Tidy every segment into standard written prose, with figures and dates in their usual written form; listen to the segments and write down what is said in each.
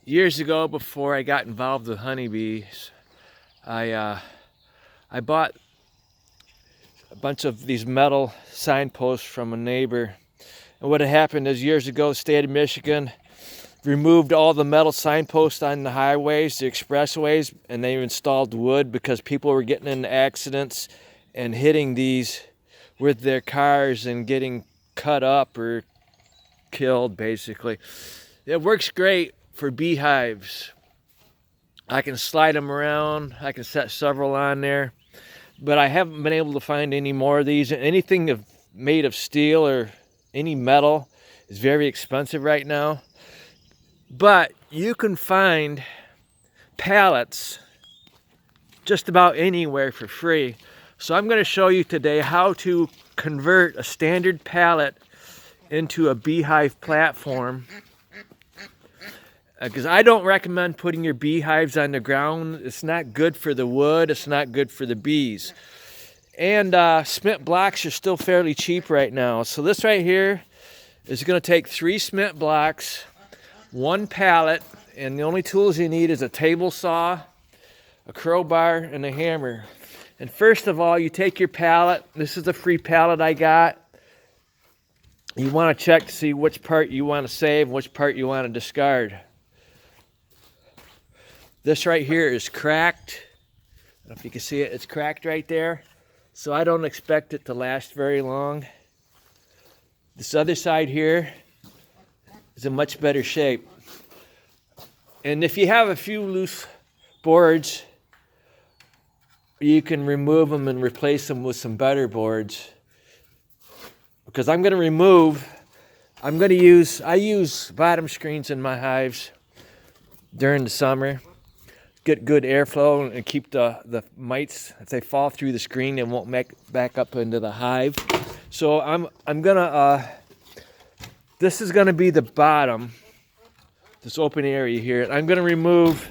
Years ago, before I got involved with honeybees, I bought a bunch of these metal signposts from a neighbor. And what had happened is, years ago, the state of Michigan removed all the metal signposts on the highways, the expressways, and they installed wood because people were getting into accidents and hitting these with their cars and getting cut up or killed, basically. It works great for beehives. I can slide them around. I can set several on there, but I haven't been able to find any more of these. Anything made of steel or any metal is very expensive right now, but you can find pallets just about anywhere for free. So I'm going to show you today how to convert a standard pallet into a beehive platform, because I don't recommend putting your beehives on the ground. It's not good for the wood. It's not good for the bees. And cement blocks are still fairly cheap right now. So this right here is going to take 3 cement blocks, 1 pallet, and the only tools you need is a table saw, a crowbar, and a hammer. And first of all, you take your pallet. This is a free pallet I got. You want to check to see which part you want to save, which part you want to discard. This right here is cracked. I don't know if you can see it. It's cracked right there. So I don't expect it to last very long. This other side here is in much better shape. And if you have a few loose boards, you can remove them and replace them with some better boards. Because I use bottom screens in my hives during the summer. Get good airflow and keep the mites, if they fall through the screen, and won't make back up into the hive. So I'm gonna this is gonna be the bottom, this open area here. I'm gonna remove,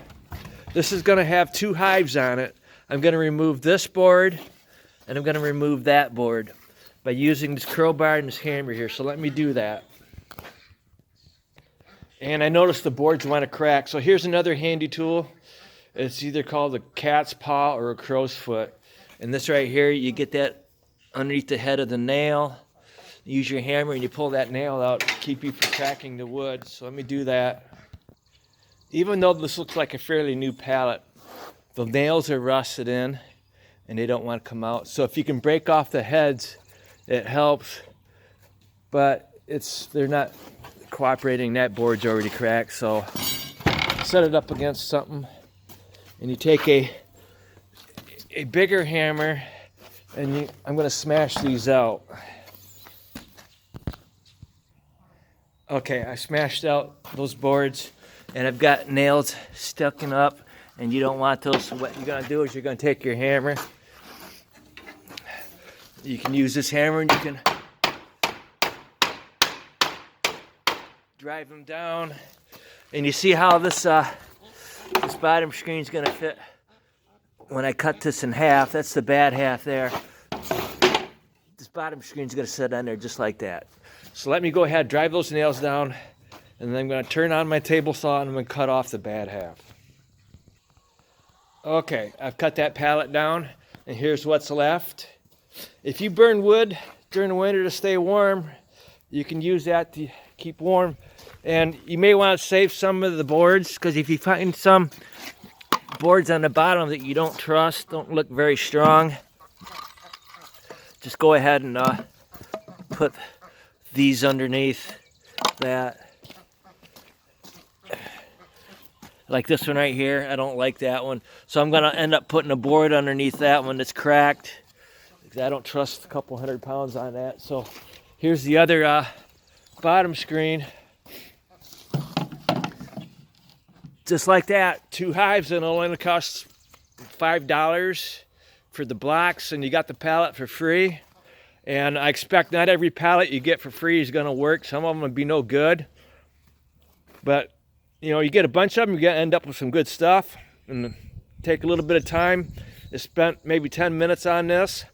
this is gonna have 2 hives on it. I'm gonna remove this board and I'm gonna remove that board by using this crowbar and this hammer here. So let me do that. And I noticed the boards want to crack. So here's another handy tool. It's either called a cat's paw or a crow's foot. And this right here, you get that underneath the head of the nail. You use your hammer and you pull that nail out to keep you from cracking the wood. So let me do that. Even though this looks like a fairly new pallet, the nails are rusted in and they don't want to come out. So if you can break off the heads, it helps. But they're not cooperating. That board's already cracked. So set it up against something. And you take a bigger hammer, and I'm going to smash these out. Okay, I smashed out those boards, and I've got nails sticking up, and you don't want those. So what you're going to do is you're going to take your hammer. You can use this hammer, and you can drive them down. And you see how this bottom screen is going to fit when I cut this in half. That's the bad half there. This bottom screen is going to sit on there just like that. So let me go ahead, drive those nails down, and then I'm going to turn on my table saw and I'm going to cut off the bad half. Okay, I've cut that pallet down, and here's what's left. If you burn wood during the winter to stay warm, you can use that to keep warm. And you may want to save some of the boards, because if you find some boards on the bottom that you don't trust, don't look very strong, just go ahead and put these underneath that. Like this one right here, I don't like that one. So I'm going to end up putting a board underneath that one that's cracked, because I don't trust a couple 100 pounds on that. So here's the other bottom screen. Just like that, 2 hives, and it'll only cost $5 for the blocks, and you got the pallet for free. And I expect not every pallet you get for free is going to work. Some of them will be no good. But, you know, you get a bunch of them, you're going to end up with some good stuff. And take a little bit of time. I spent maybe 10 minutes on this,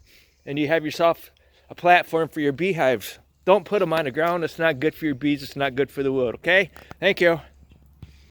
and you have yourself a platform for your beehives. Don't put them on the ground. It's not good for your bees. It's not good for the wood, okay? Thank you.